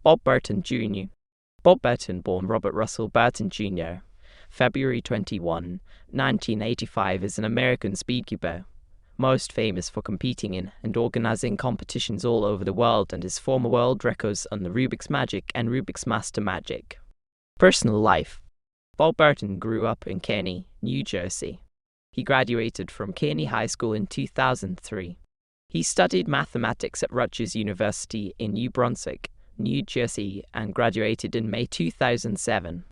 Bob Burton Jr. Bob Burton, born Robert Russell Burton Jr., February 21, 1985, is an American speedcuber, most famous for competing in and organizing competitions all over the world, and his former world records on the Rubik's Magic and Rubik's Master Magic. Personal life. Bob Burton grew up in Kearney, New Jersey. He graduated from Kearney High School in 2003. He studied mathematics at Rutgers University in New Brunswick, New Jersey, and graduated in May 2007.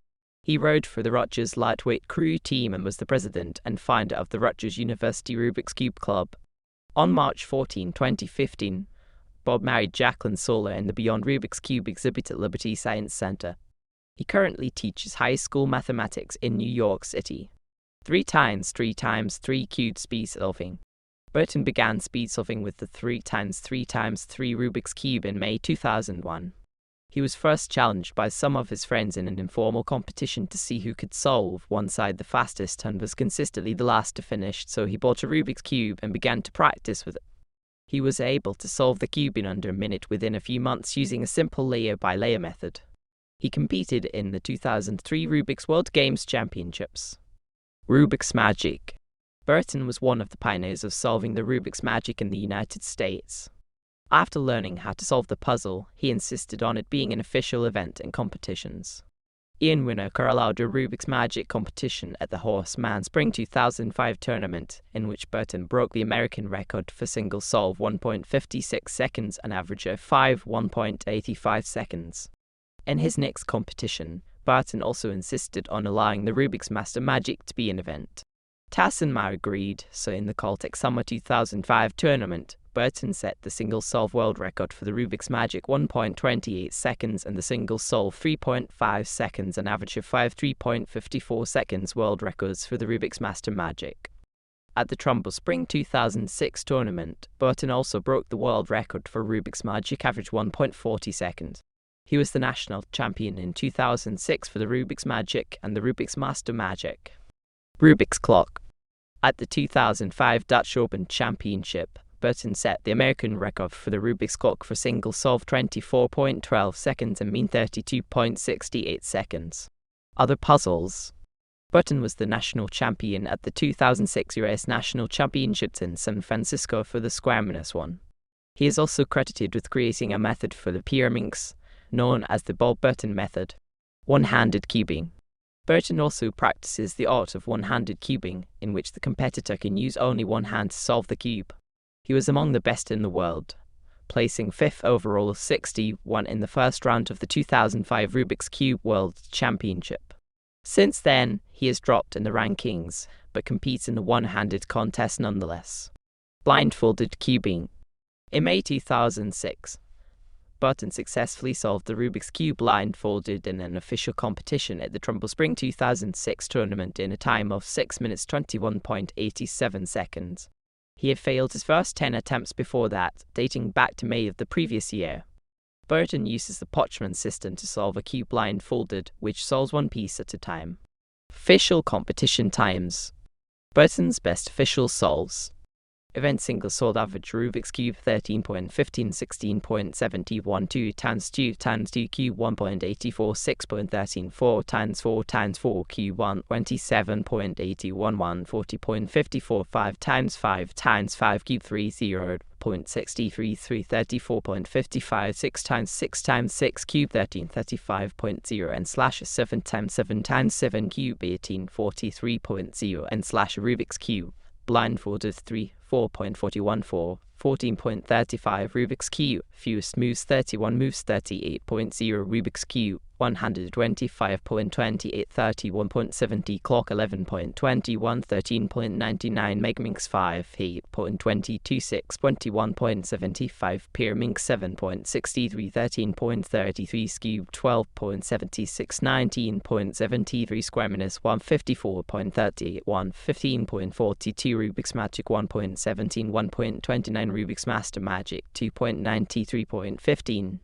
He rode for the Rutgers Lightweight Crew team and was the president and founder of the Rutgers University Rubik's Cube Club. On March 14, 2015, Bob married Jacqueline Solar in the Beyond Rubik's Cube exhibit at Liberty Science Center. He currently teaches high school mathematics in New York City. 3x3x3 cube speed solving. Burton began speed solving with the 3x3x3 Rubik's Cube in May 2001. He was first challenged by some of his friends in an informal competition to see who could solve one side the fastest and was consistently the last to finish, so he bought a Rubik's Cube and began to practice with it. He was able to solve the cube in under a minute within a few months using a simple layer-by-layer method. He competed in the 2003 Rubik's World Games Championships. Rubik's Magic. Burton was one of the pioneers of solving the Rubik's Magic in the United States. After learning how to solve the puzzle, he insisted on it being an official event in competitions. Ian Winokur allowed a Rubik's Magic competition at the Horseman Spring 2005 tournament, in which Burton broke the American record for single solve 1.56 seconds and average of 1.85 seconds. In his next competition, Burton also insisted on allowing the Rubik's Master Magic to be an event. Tas and Mao agreed, so in the Caltech Summer 2005 tournament, Burton set the single solve world record for the Rubik's Magic 1.28 seconds and the single solve 3.5 seconds and average of 3.54 seconds world records for the Rubik's Master Magic. At the Trumbull Spring 2006 tournament, Burton also broke the world record for Rubik's Magic average 1.40 seconds. He was the national champion in 2006 for the Rubik's Magic and the Rubik's Master Magic. Rubik's Clock. At the 2005 Dutch Open Championship, Burton set the American record for the Rubik's Clock for single solve 24.12 seconds and mean 32.68 seconds. Other puzzles. Burton was the national champion at the 2006 US National Championships in San Francisco for the Square-1. He is also credited with creating a method for the pyraminx, known as the Bob Burton method. One-handed cubing. Burton also practices the art of one-handed cubing, in which the competitor can use only one hand to solve the cube. He was among the best in the world, placing 5th overall 61 in the first round of the 2005 Rubik's Cube World Championship. Since then, he has dropped in the rankings, but competes in the one-handed contest nonetheless. Blindfolded cubing. In May 2006, Burton successfully solved the Rubik's Cube blindfolded in an official competition at the Trumbull Spring 2006 tournament in a time of 6 minutes 21.87 seconds. He had failed his first 10 attempts before that, dating back to May of the previous year. Burton uses the Potchman system to solve a cube blindfolded, which solves one piece at a time. Official competition times. Burton's best official solves. Event single solved average Rubik's Cube 13.15 16.71 2 times 2 times 2 cube 1.84 6.13 4 times 4 times 4 cube 1 27.81 1 40.54 5 times 5 cube 3 0.63 3 34.55 6 times 6 cube 13 35.0 and slash 7 times 7 cube 18 43.0 and slash Rubik's Cube blindfolded 3 4.41 4 14.35 Rubik's Cube fewest moves 31 moves 38.0 Rubik's Cube 125.28 31.70 clock 11.21 13.99 Megminx 5 8.22 6 21.75 Pyraminx 7.63 13.33 Cube 12.76 19.73 Square-1 154.38 1 15.42 Rubik's Magic 1.17 1.29 Rubik's Master Magic 2.93.15